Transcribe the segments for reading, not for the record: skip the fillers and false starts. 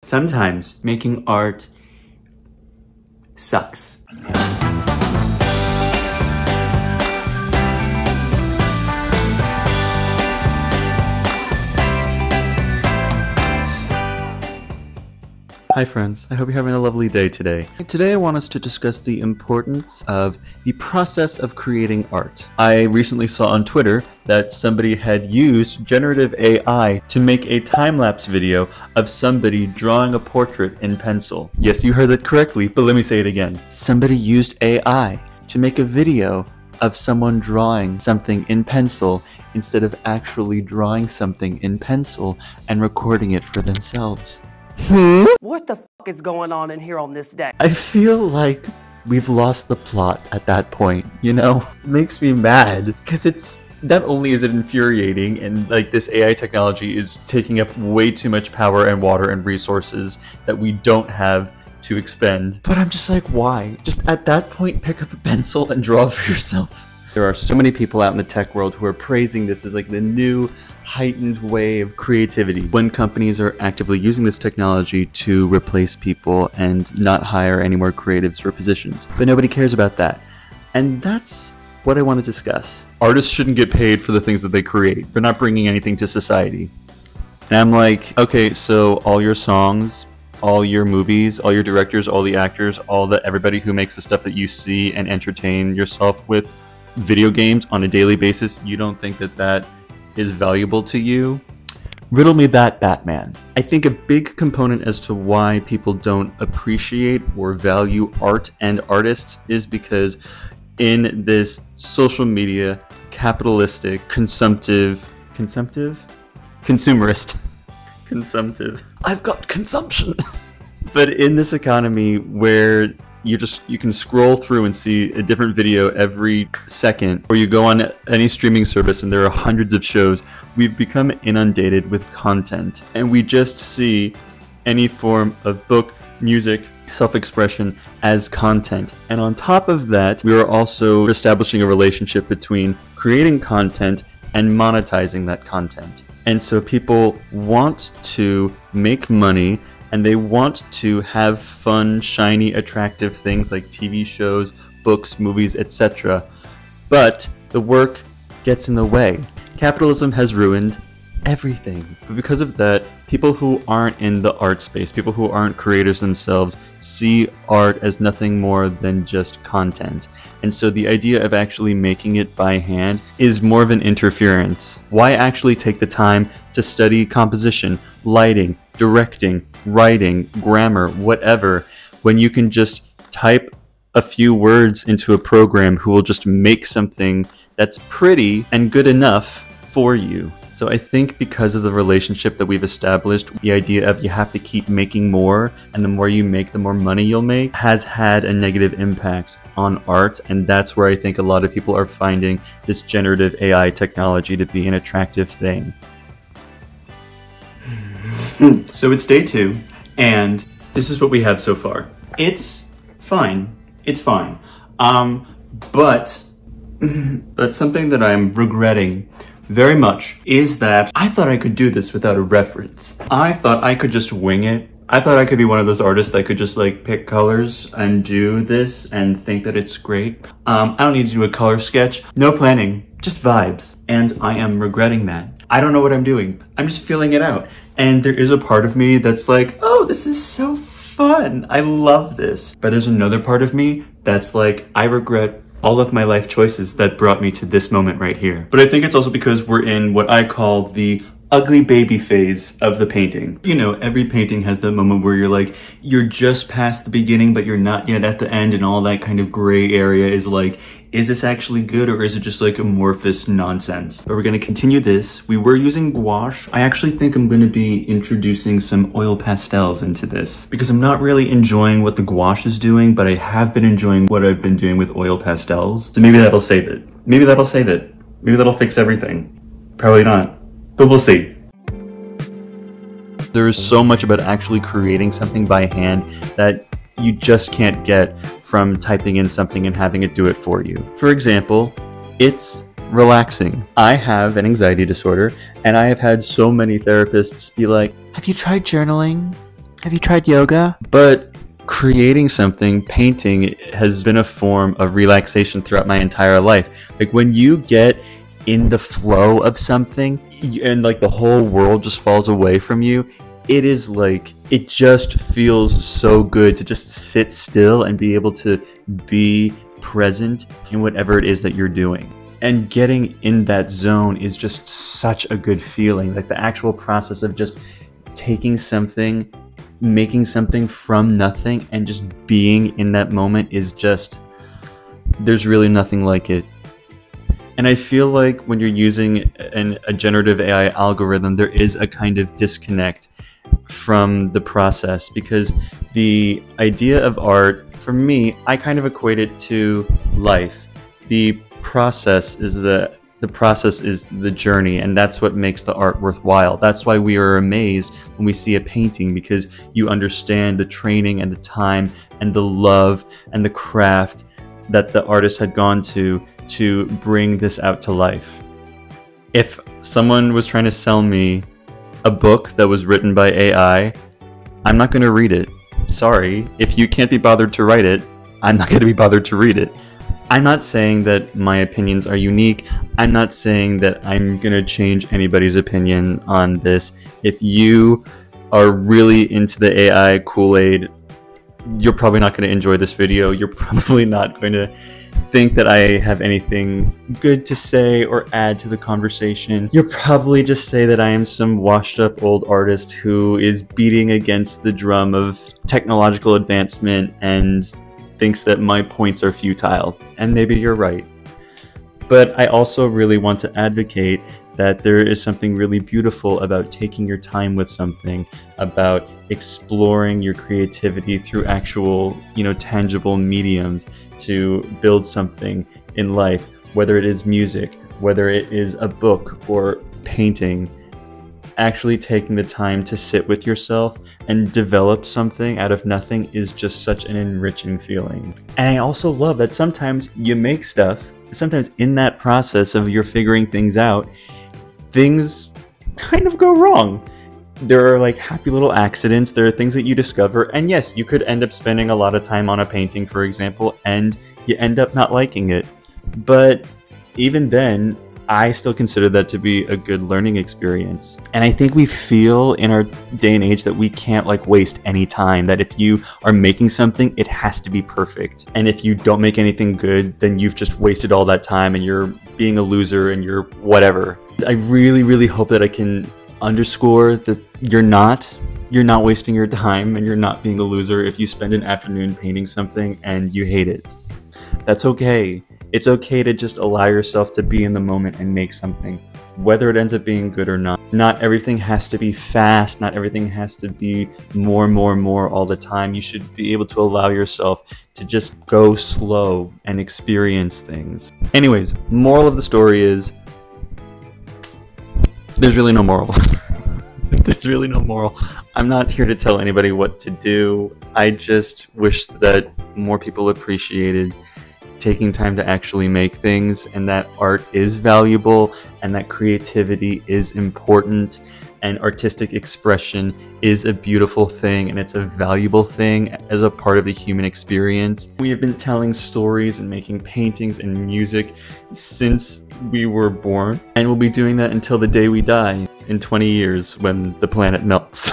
Sometimes making art sucks. Hi friends, I hope you're having a lovely day today. Today I want us to discuss the importance of the process of creating art. I recently saw on Twitter that somebody had used generative AI to make a time-lapse video of somebody drawing a portrait in pencil. Yes, you heard that correctly, but let me say it again. Somebody used AI to make a video of someone drawing something in pencil instead of actually drawing something in pencil and recording it for themselves. What the fuck is going on in here on this day? I feel like we've lost the plot at that point, you know? It makes me mad, because it's not only is it infuriating and like this AI technology is taking up way too much power and water and resources that we don't have to expend, but I'm just like, why? Just at that point, pick up a pencil and draw for yourself. There are so many people out in the tech world who are praising this as like the new heightened way of creativity when companies are actively using this technology to replace people and not hire any more creatives for positions. But nobody cares about that. And that's what I want to discuss. Artists shouldn't get paid for the things that they create. They're not bringing anything to society. And I'm like, okay, so all your songs, all your movies, all your directors, all the actors, everybody who makes the stuff that you see and entertain yourself with, video games on a daily basis, you don't think that that is valuable to you? Riddle me that, Batman. I think a big component as to why people don't appreciate or value art and artists is because in this social media, capitalistic, consumerist, I've got consumption. But in this economy where you can scroll through and see a different video every second, or you go on any streaming service and there are hundreds of shows, we've become inundated with content, and we just see any form of book, music, self-expression as content. And on top of that, we are also establishing a relationship between creating content and monetizing that content. And so people want to make money, and they want to have fun, shiny, attractive things like TV shows, books, movies, etc. But the work gets in the way. Capitalism has ruined everything. But because of that, people who aren't in the art space, people who aren't creators themselves, see art as nothing more than just content. And so the idea of actually making it by hand is more of an interference. Why actually take the time to study composition, lighting, directing, writing, grammar, whatever, when you can just type a few words into a program who will just make something that's pretty and good enough for you? So I think because of the relationship that we've established, the idea of you have to keep making more, and the more you make, the more money you'll make, has had a negative impact on art. And that's where I think a lot of people are finding this generative AI technology to be an attractive thing. So it's day 2, and this is what we have so far. It's fine. It's fine. But something that I'm regretting very much is that I thought I could do this without a reference. I thought I could just wing it. I thought I could be one of those artists that could just like pick colors and do this and think that it's great. I don't need to do a color sketch. No planning, just vibes. And I am regretting that. I don't know what I'm doing. I'm just feeling it out. And there is a part of me that's like, oh, this is so fun. I love this. But there's another part of me that's like, I regret all of my life choices that brought me to this moment right here. But I think it's also because we're in what I call the ugly baby phase of the painting. You know, every painting has that moment where you're like, you're just past the beginning, but you're not yet at the end, and all that kind of gray area is like, is this actually good, or is it just like amorphous nonsense? But we're gonna continue this. We were using gouache. I actually think I'm gonna be introducing some oil pastels into this, because I'm not really enjoying what the gouache is doing, but I have been enjoying what I've been doing with oil pastels. So maybe that'll save it. Maybe that'll save it. Maybe that'll fix everything. Probably not. But we'll see. There is so much about actually creating something by hand that you just can't get from typing in something and having it do it for you. For example, it's relaxing. I have an anxiety disorder, and I have had so many therapists be like, have you tried journaling? Have you tried yoga? But creating something, painting, has been a form of relaxation throughout my entire life. Like when you get in the flow of something and like the whole world just falls away from you, it is like, it just feels so good to just sit still and be able to be present in whatever it is that you're doing. And getting in that zone is just such a good feeling. Like the actual process of just taking something, making something from nothing, and just being in that moment is just, there's really nothing like it. And I feel like when you're using a generative AI algorithm, there is a kind of disconnect from the process, because the idea of art, for me, I kind of equate it to life. The process is the journey, and that's what makes the art worthwhile. That's why we are amazed when we see a painting, because you understand the training and the time and the love and the craft that the artist had gone to bring this out to life. If someone was trying to sell me a book that was written by AI, I'm not going to read it. Sorry. If you can't be bothered to write it, I'm not going to be bothered to read it. I'm not saying that my opinions are unique. I'm not saying that I'm going to change anybody's opinion on this. If you are really into the AI Kool-Aid, you're probably not going to enjoy this video. You're probably not going to think that I have anything good to say or add to the conversation. You'll probably just say that I am some washed up old artist who is beating against the drum of technological advancement and thinks that my points are futile. And maybe you're right. But I also really want to advocate that there is something really beautiful about taking your time with something, about exploring your creativity through actual, tangible mediums to build something in life, whether it is music, whether it is a book or painting. Actually taking the time to sit with yourself and develop something out of nothing is just such an enriching feeling. And I also love that sometimes you make stuff, sometimes in that process of you're figuring things out, things kind of go wrong. There are like happy little accidents, there are things that you discover, and yes, you could end up spending a lot of time on a painting, for example, and you end up not liking it. But even then, I still consider that to be a good learning experience. And I think we feel in our day and age that we can't waste any time, that if you are making something, it has to be perfect. And if you don't make anything good, then you've just wasted all that time and you're being a loser and you're whatever. I really, really hope that I can underscore that you're not wasting your time and you're not being a loser if you spend an afternoon painting something and you hate it. That's okay. It's okay to just allow yourself to be in the moment and make something, whether it ends up being good or not. Not everything has to be fast, not everything has to be more all the time. You should be able to allow yourself to just go slow and experience things. Anyways, moral of the story is, there's really no moral. There's really no moral. I'm not here to tell anybody what to do. I just wish that more people appreciated taking time to actually make things, and that art is valuable, and that creativity is important, and artistic expression is a beautiful thing, and it's a valuable thing as a part of the human experience. We have been telling stories and making paintings and music since we were born, and we'll be doing that until the day we die in 20 years when the planet melts.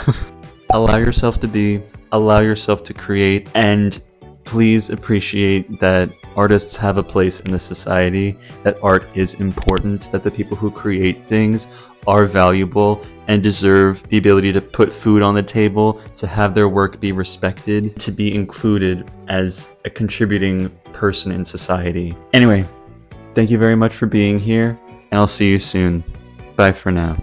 Allow yourself to be, allow yourself to create, and please appreciate that artists have a place in the society, that art is important, that the people who create things are valuable and deserve the ability to put food on the table, to have their work be respected, to be included as a contributing person in society. Anyway, thank you very much for being here, and I'll see you soon. Bye for now.